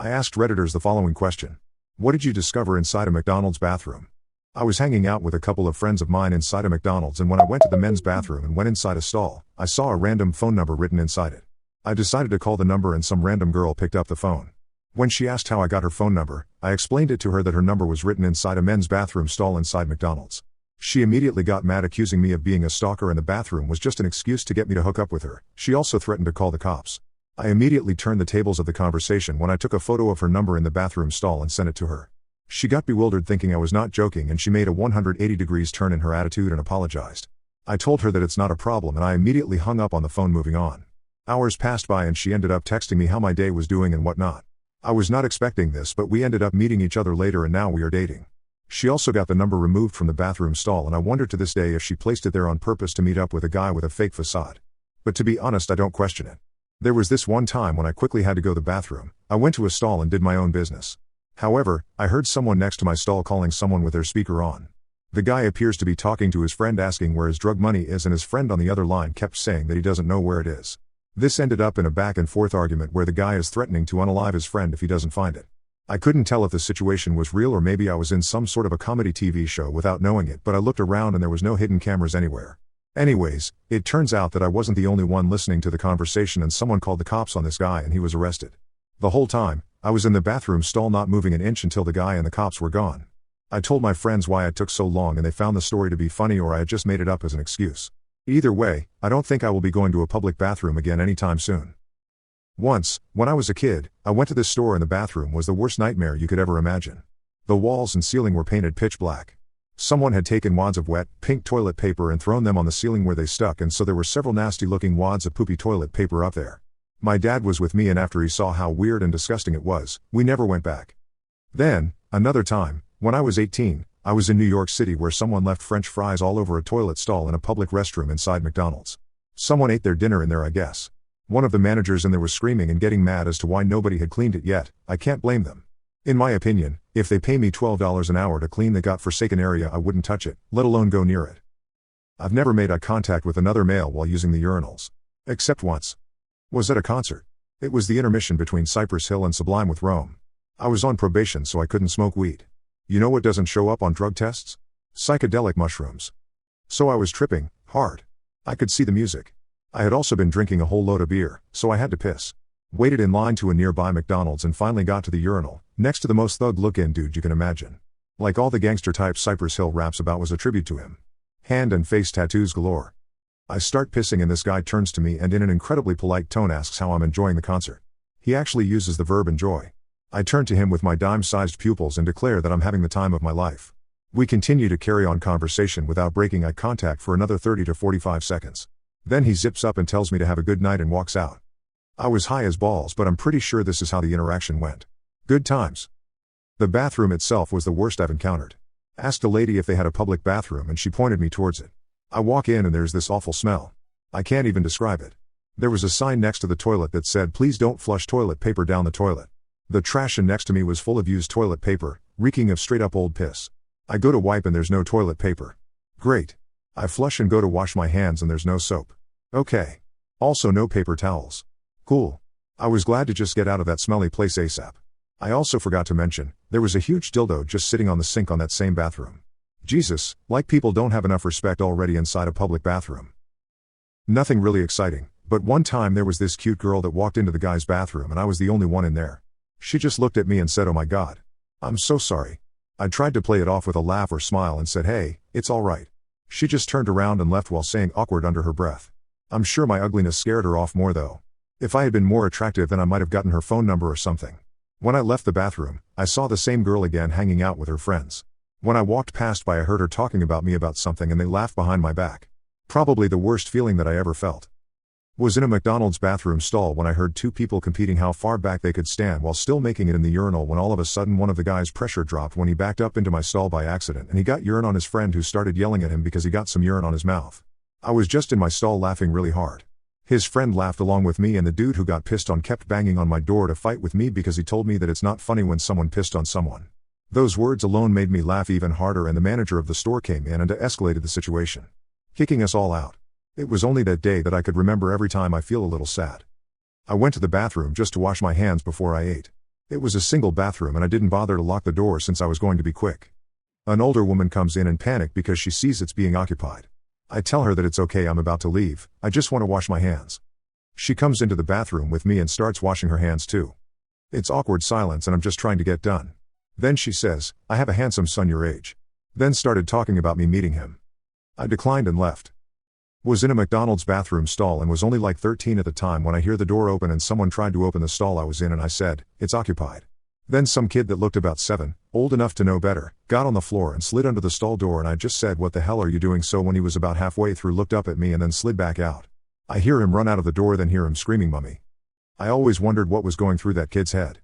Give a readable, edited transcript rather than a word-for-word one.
I asked Redditors the following question. What did you discover inside a McDonald's bathroom? I was hanging out with a couple of friends of mine inside a McDonald's, and when I went to the men's bathroom and went inside a stall, I saw a random phone number written inside it. I decided to call the number and some random girl picked up the phone. When she asked how I got her phone number, I explained it to her that her number was written inside a men's bathroom stall inside McDonald's. She immediately got mad, accusing me of being a stalker, and the bathroom was just an excuse to get me to hook up with her. She also threatened to call the cops. I immediately turned the tables of the conversation when I took a photo of her number in the bathroom stall and sent it to her. She got bewildered, thinking I was not joking, and she made a 180 degrees turn in her attitude and apologized. I told her that it's not a problem, and I immediately hung up on the phone, moving on. Hours passed by and she ended up texting me how my day was doing and whatnot. I was not expecting this, but we ended up meeting each other later and now we are dating. She also got the number removed from the bathroom stall, and I wonder to this day if she placed it there on purpose to meet up with a guy with a fake facade. But to be honest, I don't question it. There was this one time when I quickly had to go to the bathroom. I went to a stall and did my own business. However, I heard someone next to my stall calling someone with their speaker on. The guy appears to be talking to his friend, asking where his drug money is, and his friend on the other line kept saying that he doesn't know where it is. This ended up in a back and forth argument where the guy is threatening to unalive his friend if he doesn't find it. I couldn't tell if the situation was real or maybe I was in some sort of a comedy TV show without knowing it, but I looked around and there was no hidden cameras anywhere. Anyways, it turns out that I wasn't the only one listening to the conversation, and someone called the cops on this guy and he was arrested. The whole time, I was in the bathroom stall not moving an inch until the guy and the cops were gone. I told my friends why it took so long and they found the story to be funny, or I had just made it up as an excuse. Either way, I don't think I will be going to a public bathroom again anytime soon. Once, when I was a kid, I went to this store and the bathroom was the worst nightmare you could ever imagine. The walls and ceiling were painted pitch black. Someone had taken wads of wet, pink toilet paper and thrown them on the ceiling where they stuck, and so there were several nasty looking wads of poopy toilet paper up there. My dad was with me, and after he saw how weird and disgusting it was, we never went back. Then, another time, when I was 18, I was in New York City where someone left French fries all over a toilet stall in a public restroom inside McDonald's. Someone ate their dinner in there, I guess. One of the managers in there was screaming and getting mad as to why nobody had cleaned it yet. I can't blame them. In my opinion, if they pay me $12 an hour to clean the godforsaken area, I wouldn't touch it, let alone go near it. I've never made eye contact with another male while using the urinals. Except once. Was at a concert. It was the intermission between Cypress Hill and Sublime with Rome. I was on probation, so I couldn't smoke weed. You know what doesn't show up on drug tests? Psychedelic mushrooms. So I was tripping hard. I could see the music. I had also been drinking a whole load of beer, so I had to piss. Waited in line to a nearby McDonald's and finally got to the urinal, next to the most thug-looking dude you can imagine. Like all the gangster type Cypress Hill raps about was a tribute to him. Hand and face tattoos galore. I start pissing and this guy turns to me and in an incredibly polite tone asks how I'm enjoying the concert. He actually uses the verb enjoy. I turn to him with my dime-sized pupils and declare that I'm having the time of my life. We continue to carry on conversation without breaking eye contact for another 30 to 45 seconds. Then he zips up and tells me to have a good night and walks out. I was high as balls, but I'm pretty sure this is how the interaction went. Good times. The bathroom itself was the worst I've encountered. Asked a lady if they had a public bathroom and she pointed me towards it. I walk in and there's this awful smell. I can't even describe it. There was a sign next to the toilet that said, "Please don't flush toilet paper down the toilet." The trash next to me was full of used toilet paper, reeking of straight up old piss. I go to wipe and there's no toilet paper. Great. I flush and go to wash my hands and there's no soap. Okay. Also no paper towels. Cool. I was glad to just get out of that smelly place ASAP. I also forgot to mention, there was a huge dildo just sitting on the sink on that same bathroom. Jesus, like people don't have enough respect already inside a public bathroom. Nothing really exciting, but one time there was this cute girl that walked into the guy's bathroom and I was the only one in there. She just looked at me and said, "Oh my God. I'm so sorry." I tried to play it off with a laugh or smile and said, "Hey, it's all right." She just turned around and left while saying awkward under her breath. I'm sure my ugliness scared her off more though. If I had been more attractive then I might have gotten her phone number or something. When I left the bathroom, I saw the same girl again hanging out with her friends. When I walked past by I heard her talking about me about something and they laughed behind my back. Probably the worst feeling that I ever felt. Was in a McDonald's bathroom stall when I heard two people competing how far back they could stand while still making it in the urinal, when all of a sudden one of the guys' pressure dropped when he backed up into my stall by accident and he got urine on his friend, who started yelling at him because he got some urine on his mouth. I was just in my stall laughing really hard. His friend laughed along with me and the dude who got pissed on kept banging on my door to fight with me because he told me that it's not funny when someone pissed on someone. Those words alone made me laugh even harder and the manager of the store came in and escalated the situation, kicking us all out. It was only that day that I could remember every time I feel a little sad. I went to the bathroom just to wash my hands before I ate. It was a single bathroom and I didn't bother to lock the door since I was going to be quick. An older woman comes in and panic because she sees it's being occupied. I tell her that it's okay, I'm about to leave, I just want to wash my hands. She comes into the bathroom with me and starts washing her hands too. It's awkward silence and I'm just trying to get done. Then she says, I have a handsome son your age. Then started talking about me meeting him. I declined and left. Was in a McDonald's bathroom stall and was only like 13 at the time when I hear the door open and someone tried to open the stall I was in and I said, it's occupied. Then some kid that looked about 7, old enough to know better, got on the floor and slid under the stall door and I just said what the hell are you doing, so when he was about halfway through looked up at me and then slid back out. I hear him run out of the door, then hear him screaming mummy. I always wondered what was going through that kid's head.